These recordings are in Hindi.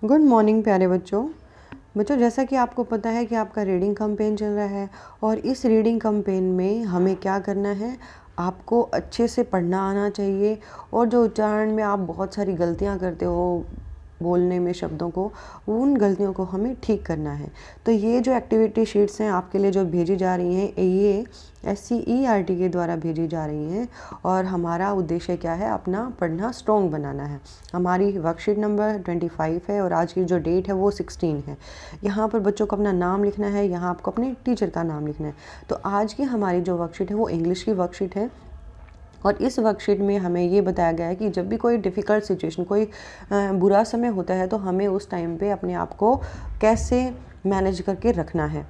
गुड मॉर्निंग प्यारे बच्चों। जैसा कि आपको पता है कि आपका रीडिंग कैंपेन चल रहा है और इस रीडिंग कैंपेन में हमें क्या करना है, आपको अच्छे से पढ़ना आना चाहिए और जो उच्चारण में आप बहुत सारी गलतियां करते हो बोलने में शब्दों को, उन गलतियों को हमें ठीक करना है। तो ये जो एक्टिविटी शीट्स हैं आपके लिए जो भेजी जा रही हैं, ये SCERT के द्वारा भेजी जा रही हैं और हमारा उद्देश्य क्या है, अपना पढ़ना स्ट्रॉन्ग बनाना है। हमारी वर्कशीट नंबर 25 है और आज की जो डेट है वो 16 है। यहाँ पर बच्चों को अपना नाम लिखना है, यहाँ आपको अपने टीचर का नाम लिखना है। तो आज की हमारी जो वर्कशीट है वो इंग्लिश की वर्कशीट है और इस वर्कशीट में हमें ये बताया गया है कि जब भी कोई डिफ़िकल्ट सिचुएशन, कोई बुरा समय होता है तो हमें उस टाइम पे अपने आप को कैसे मैनेज करके रखना है।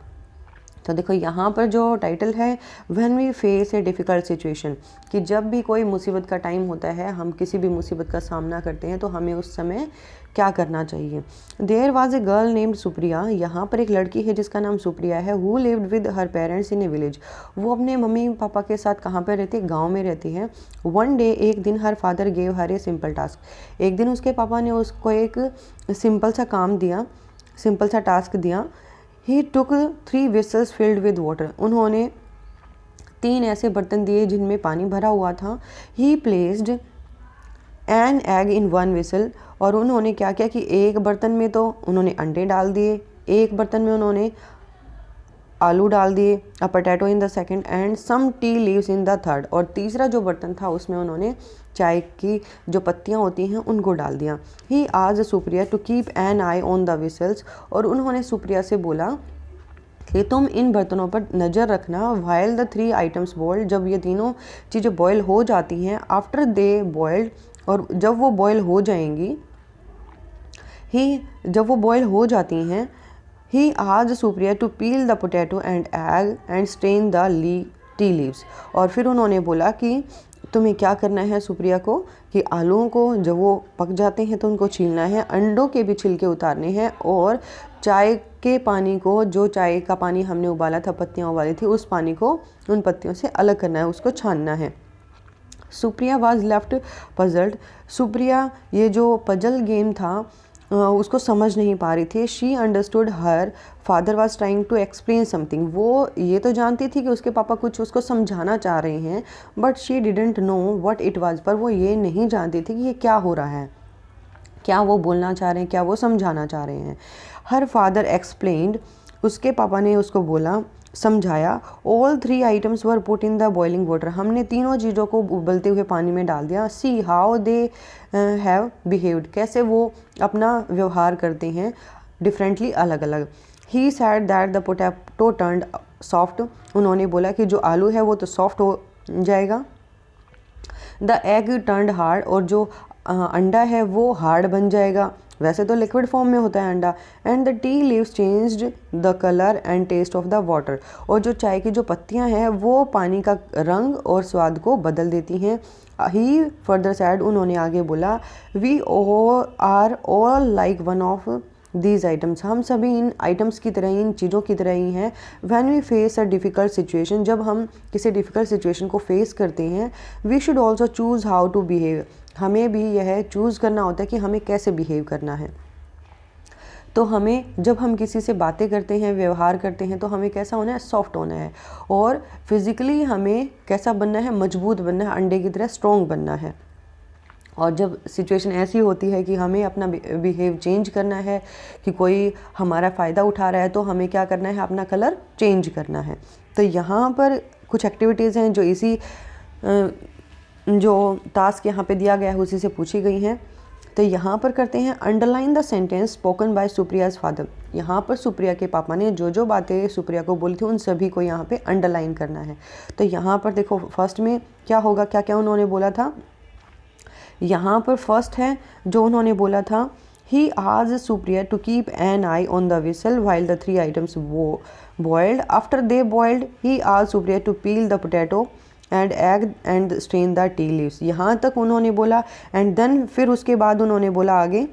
तो देखो यहाँ पर जो टाइटल है, when we face a difficult situation, कि जब भी कोई मुसीबत का टाइम होता है, हम किसी भी मुसीबत का सामना करते हैं तो हमें उस समय क्या करना चाहिए। There was a girl named Supriya, यहाँ पर एक लड़की है जिसका नाम सुप्रिया है। Who lived with her parents in a village, वो अपने मम्मी पापा के साथ कहाँ पर रहती है, गाँव में रहती है। वन डे, एक दिन, her father gave her a simple task, एक दिन उसके पापा ने उसको एक सिंपल सा काम दिया, सिंपल सा टास्क दिया। ही टुक 3 vessels filled with water, उन्होंने 3 ऐसे बर्तन दिए जिनमें पानी भरा हुआ था। ही placed an egg in 1 vessel, और उन्होंने क्या किया कि एक बर्तन में तो उन्होंने अंडे डाल दिए, एक बर्तन में उन्होंने आलू डाल दिए, a potato in the second and some tea leaves in the third, और तीसरा जो बर्तन था उसमें उन्होंने चाय की जो पत्तियां होती हैं उनको डाल दिया। ही आज Supriya to keep an eye on the whistles, और उन्होंने सुप्रिया से बोला कि तुम इन बर्तनों पर नज़र रखना। वाइल द 3 आइटम्स बॉइल्ड, जब ये तीनों चीज़ें बॉयल हो जाती हैं, आफ्टर दे बॉइल्ड, और जब वो बॉयल हो जाएंगी, जब वो बॉयल हो जाती हैं, ही आज Supriya to peel the potato and egg and strain the tea leaves, और फिर उन्होंने बोला कि तुम्हें क्या करना है सुप्रिया को, कि आलूओं को जब वो पक जाते हैं तो उनको छीलना है, अंडों के भी छिलके उतारने हैं, और चाय के पानी को, जो चाय का पानी हमने उबाला था, पत्तियाँ उबाली थी, उस पानी को उन पत्तियों से अलग करना है, उसको छानना है। Supriya was left puzzled, Supriya ये जो पजल गेम था उसको समझ नहीं पा रही थी। She understood her father was trying to explain something, वो ये तो जानती थी कि उसके पापा कुछ उसको समझाना चाह रहे हैं, but she didn't know what it was, पर वो ये नहीं जानती थी कि ये क्या हो रहा है, क्या वो बोलना चाह रहे हैं, क्या वो समझाना चाह रहे हैं। हर फादर एक्सप्लेन्ड, उसके पापा ने उसको बोला, समझाया। All 3 items were put in the boiling water, हमने तीनों चीज़ों को उबलते हुए पानी में डाल दिया। See how they have behaved, कैसे वो अपना व्यवहार करते हैं डिफरेंटली, अलग अलग। He said that the potato turned soft, उन्होंने बोला कि जो आलू है वो तो सॉफ्ट हो जाएगा। द एग टर्न्ड हार्ड, और जो अंडा है वो हार्ड बन जाएगा, वैसे तो लिक्विड फॉर्म में होता है अंडा। And the tea leaves changed the colour and taste of the water, और जो चाय की जो पत्तियां हैं वो पानी का रंग और स्वाद को बदल देती हैं। ही फर्दर सैड, उन्होंने आगे बोला, we are all like one of these items, हम सभी इन आइटम्स की तरह, इन चीज़ों की तरह ही हैं। When we face a difficult situation, जब हम किसी डिफ़िकल्ट सिचुएशन को फेस करते हैं, we should also choose how to behave, हमें भी यह चूज़ करना होता है कि हमें कैसे बिहेव करना है। तो हमें, जब हम किसी से बातें करते हैं, व्यवहार करते हैं, तो हमें कैसा होना है, सॉफ्ट होना है, और फिज़िकली हमें कैसा बनना है, मजबूत बनना है, अंडे की तरह स्ट्रॉन्ग बनना है। और जब सिचुएशन ऐसी होती है कि हमें अपना बिहेव चेंज करना है, कि कोई हमारा फ़ायदा उठा रहा है, तो हमें क्या करना है, अपना कलर चेंज करना है। तो यहाँ पर कुछ एक्टिविटीज़ हैं जो इसी जो टास्क यहाँ पे दिया गया है उसी से पूछी गई हैं। तो यहाँ पर करते हैं, underline the sentence spoken by Supriya's father, यहाँ पर सुप्रिया के पापा ने जो जो बातें सुप्रिया को बोली थी उन सभी को यहाँ पे अंडरलाइन करना है। तो यहाँ पर देखो फर्स्ट में क्या होगा, क्या क्या उन्होंने बोला था। यहाँ पर फर्स्ट है जो उन्होंने बोला था, ही आज Supriya to keep an eye on the whistle while the 3 items were boiled, after they boiled he आज Supriya to peel the potato and egg and strain the tea leaves, यहाँ तक उन्होंने बोला। एंड देन फिर उसके बाद उन्होंने बोला आगे,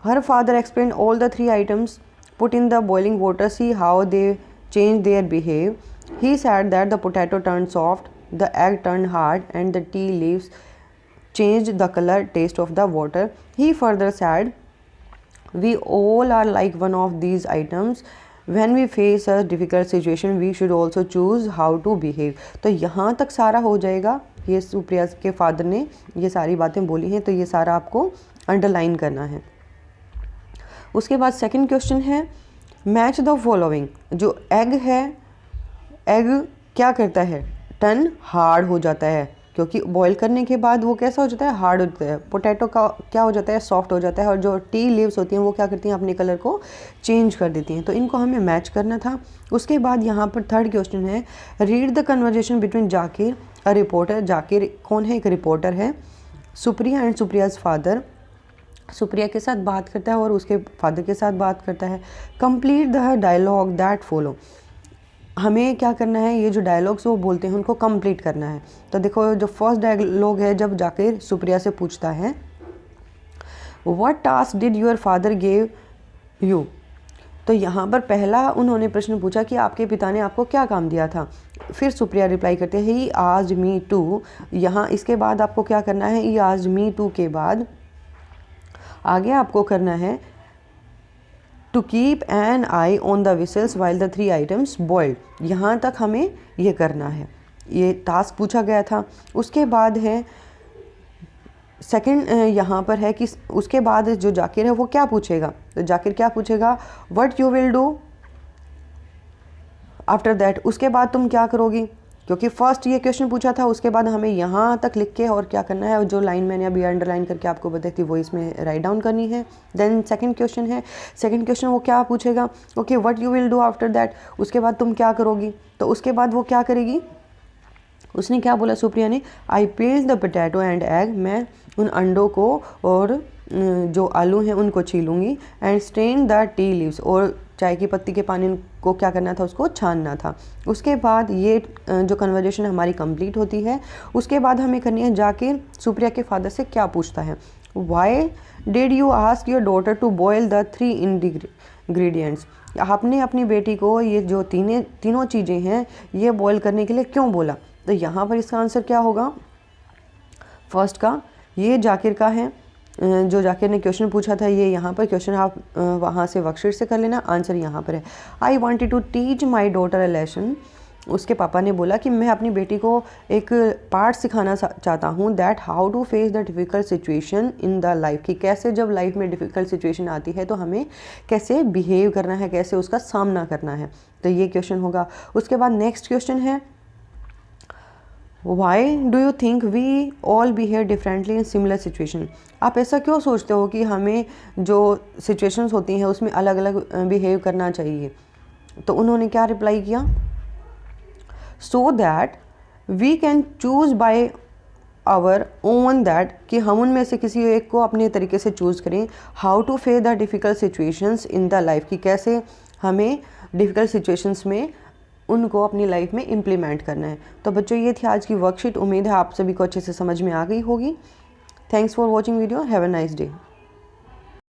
her father explain all the 3 items put in the boiling water, C how they change their behave. He said that the potato turn soft, the egg turn hard and the tea leaves changed the color taste of the water. He further said we all are like one of these items, when we face a difficult situation we should also choose how to behave. तो यहाँ तक सारा हो जाएगा। ये सुप्रिया के फादर ने ये सारी बातें बोली हैं, तो ये सारा आपको अंडरलाइन करना है। उसके बाद सेकंड क्वेश्चन है मैच द फॉलोइंग। जो एग है, एग क्या करता है, टर्न हार्ड हो जाता है, क्योंकि बॉईल करने के बाद वो कैसा हो जाता है, हार्ड हो जाता है। पोटैटो का क्या हो जाता है, सॉफ्ट हो जाता है। और जो टी लीव्स होती हैं वो क्या करती हैं, अपने कलर को चेंज कर देती हैं। तो इनको हमें मैच करना था। उसके बाद यहाँ पर थर्ड क्वेश्चन है read the conversation between Zakir a reporter. Zakir कौन है, एक रिपोर्टर है। सुप्रिया एंड सुप्रियाज फादर, सुप्रिया के साथ बात करता है और उसके फादर के साथ बात करता है। Complete the dialogue that follow. हमें क्या करना है, ये जो डायलॉग्स वो बोलते हैं उनको कंप्लीट करना है। तो देखो जो फर्स्ट डायलॉग है, जब जाकिर सुप्रिया से पूछता है what task did your father give you. तो यहाँ पर पहला उन्होंने प्रश्न पूछा कि आपके पिता ने आपको क्या काम दिया था। फिर सुप्रिया रिप्लाई करते हैं ही आस्क्ड मी टू। यहाँ इसके बाद आपको क्या करना है, ही आस्क्ड मी टू के बाद आगे आपको करना है to keep an eye on the whistles while the 3 items boiled. यहाँ तक हमें ये करना है, ये टास्क पूछा गया था। उसके बाद है सेकंड, यहाँ पर है कि उसके बाद जो जाकिर है वो क्या पूछेगा। तो जाकिर क्या पूछेगा, what you will do after that. उसके बाद तुम क्या करोगी, क्योंकि फर्स्ट ये क्वेश्चन पूछा था। उसके बाद हमें यहाँ तक लिख के और क्या करना है, जो लाइन मैंने अभी अंडरलाइन करके आपको बताई थी वो इसमें राइट डाउन करनी है। देन सेकंड क्वेश्चन है, सेकंड क्वेश्चन वो क्या पूछेगा, okay what you will do after that. उसके बाद तुम क्या करोगी। तो उसके बाद वो क्या करेगी, उसने क्या बोला सुप्रिया ने, I peel the potato and egg. मैं उन अंडों को और जो आलू हैं उनको छीलूँगी। And strain the tea leaves, और चाय की पत्ती के पानी को क्या करना था, उसको छानना था। उसके बाद ये जो कन्वर्जेशन हमारी कंप्लीट होती है। उसके बाद हमें करनी है जाकिर सुप्रिया के फादर से क्या पूछता है, why did you ask your daughter to boil the 3 ingredients. आपने अपनी बेटी को ये जो तीनों चीज़ें हैं ये बॉयल करने के लिए क्यों बोला। तो यहाँ पर इसका आंसर क्या होगा, फर्स्ट का ये जाकिर का है, जो जाकिर ने क्वेश्चन पूछा था ये यहाँ पर क्वेश्चन आप वहाँ से वर्कशीट से कर लेना। आंसर यहाँ पर है, I wanted to teach my daughter a lesson. उसके पापा ने बोला कि मैं अपनी बेटी को एक पाठ सिखाना चाहता हूँ, that how to face the difficult situation in the life. कि कैसे जब लाइफ में डिफ़िकल्ट सिचुएशन आती है तो हमें कैसे बिहेव करना है, कैसे उसका सामना करना है। तो ये क्वेश्चन होगा। उसके बाद नेक्स्ट क्वेश्चन है why do you think we all behave differently in similar situation. आप ऐसा क्यों सोचते हो कि हमें जो सिचुएशंस होती हैं उसमें अलग अलग बिहेव करना चाहिए। तो उन्होंने क्या रिप्लाई किया, so that we can choose by our own, that कि हम उनमें से किसी एक को अपने तरीके से चूज़ करें। How to face the difficult situations in the life, कि कैसे हमें डिफ़िकल्ट सिचुएशंस में उनको अपनी लाइफ में इम्प्लीमेंट करना है। तो बच्चों ये थी आज की वर्कशीट। उम्मीद है आप सभी को अच्छे से समझ में आ गई होगी। Thanks for watching video, have a nice day.